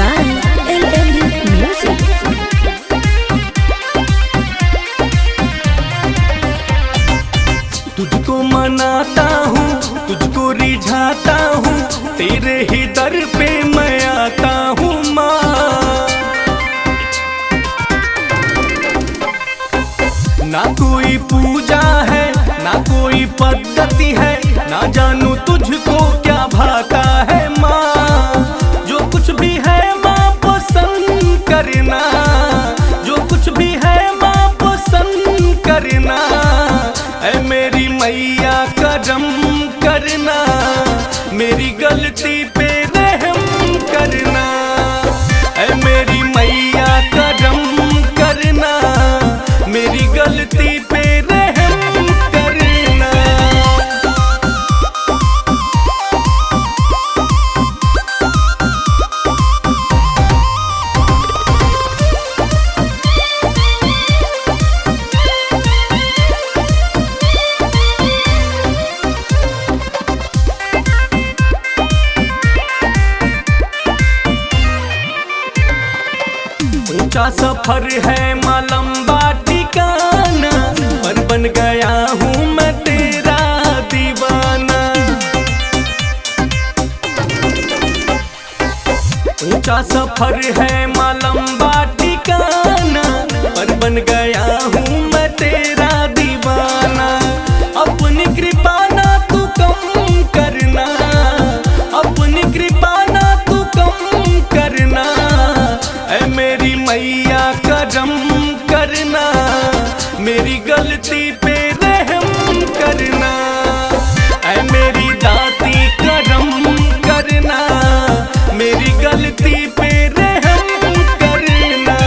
by LLD Music। तुझको मनाता हूँ, तुझको रिझाता हूँ, तेरे ही दर पे मैं आता हूँ माँ। ना कोई पूजा है, ना कोई पद्धति है, ना जानू तुझको क्या भाता है माँ। जो कुछ भी है माँ पसंद करना, जो कुछ भी है माँ पसंद करना। ऐ मेरी मैया करम करना, मेरी गलती पे रहम करना। ऐ मेरी मैया करम करना, मेरी गलती पे रहम करना। ऊंचा सफर है माँ लंबा ठिकाना, पर बन गया हूँ मैं तेरा दीवाना। ऊंचा सफर है माँ लंबा ठिकाना, पर बन गया हूँ मैं तेरा दीवाना। अपनी कृपा ना तू कम करना, अपनी कृपा ना तू कम करना। ऐ मेरी मैया करम करना, मेरी गलती पे रहम करना। ऐ मेरी दाती करम करना, मेरी गलती पे रहम करना।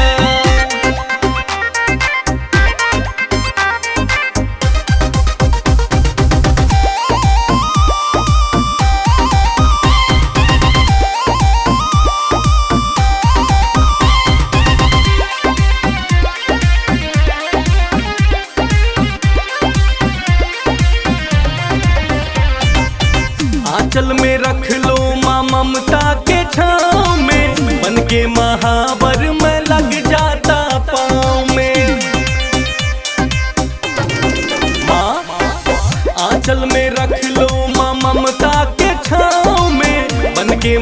आंचल में रख लो माँ ममता के छाँव में, बन के महावर में लग जाता पाँव में। माँ आंचल में रख लो माँ ममता के छाँव में, बन के